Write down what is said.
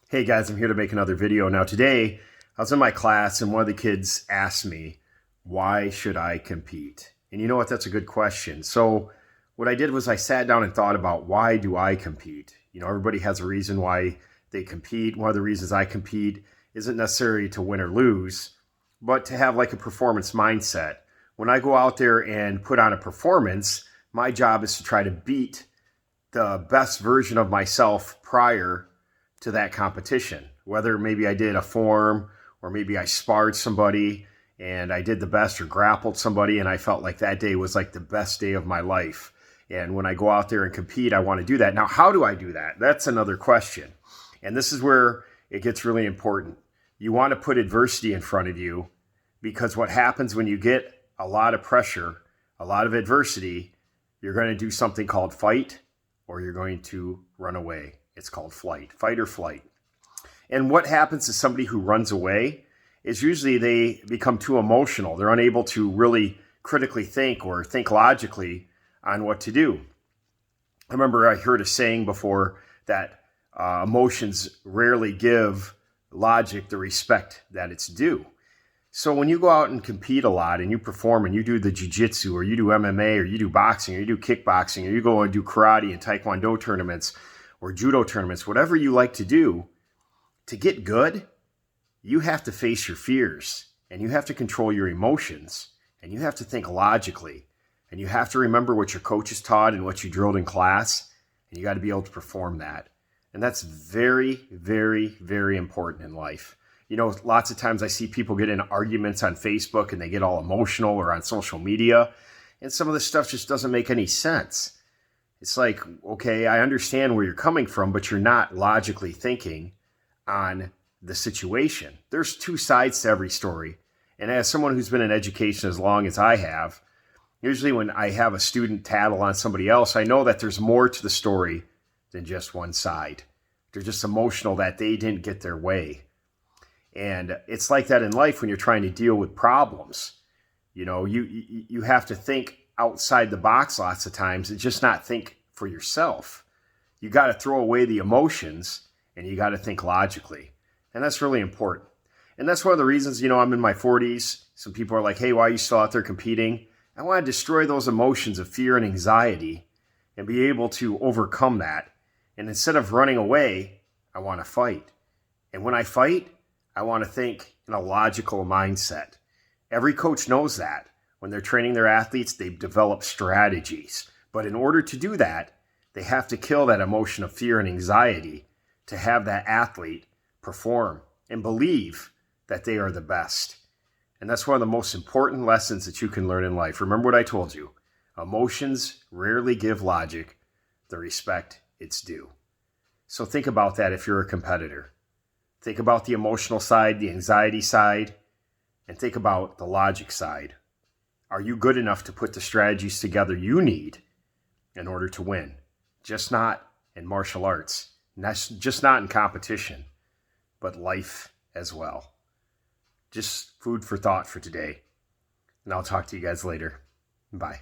Hey guys, I'm here to make another video. Now today, I was in my class and one of the kids asked me, why should I compete? And you know what, that's a good question. So what I did was I sat down and thought about, why do I compete? You know, everybody has a reason why they compete. One of the reasons I compete isn't necessarily to win or lose, but to have like a performance mindset. When I go out there and put on a performance, my job is to try to beat the best version of myself prior to that competition. Whether maybe I did a form or maybe I sparred somebody and I did the best or grappled somebody and I felt like that day was like the best day of my life. And when I go out there and compete, I want to do that. Now, how do I do that? That's another question. And this is where it gets really important. You want to put adversity in front of you, because what happens when you get a lot of pressure, a lot of adversity, you're going to do something called fight or you're going to run away. It's called flight, fight or flight. And what happens to somebody who runs away is usually they become too emotional. They're unable to really critically think or think logically on what to do. I remember I heard a saying before that emotions rarely give logic the respect that it's due. So when you go out and compete a lot and you perform and you do the jiu-jitsu or you do MMA or you do boxing or you do kickboxing or you go and do karate and taekwondo tournaments or judo tournaments, whatever you like to do, to get good, you have to face your fears and you have to control your emotions and you have to think logically and you have to remember what your coaches taught and what you drilled in class, and you got to be able to perform that. And that's very, very, very important in life. You know, lots of times I see people get in arguments on Facebook and they get all emotional or on social media, and some of this stuff just doesn't make any sense. It's like, okay, I understand where you're coming from, but you're not logically thinking on the situation. There's two sides to every story. And as someone who's been in education as long as I have, usually when I have a student tattle on somebody else, I know that there's more to the story than just one side. They're just emotional that they didn't get their way. And it's like that in life when you're trying to deal with problems. You know, you have to think outside the box lots of times and just not think for yourself. You got to throw away the emotions and you got to think logically. And that's really important. And that's one of the reasons, you know, I'm in my 40s. Some people are like, hey, why are you still out there competing? I want to destroy those emotions of fear and anxiety and be able to overcome that. And instead of running away, I want to fight. And when I fight, I want to think in a logical mindset. Every coach knows that. When they're training their athletes, they develop strategies. But in order to do that, they have to kill that emotion of fear and anxiety to have that athlete perform and believe that they are the best. And that's one of the most important lessons that you can learn in life. Remember what I told you. Emotions rarely give logic the respect it's due. So think about that if you're a competitor. Think about the emotional side, the anxiety side, and think about the logic side. Are you good enough to put the strategies together you need in order to win? Just not in martial arts, just not in competition, but life as well. Just food for thought for today. And I'll talk to you guys later. Bye.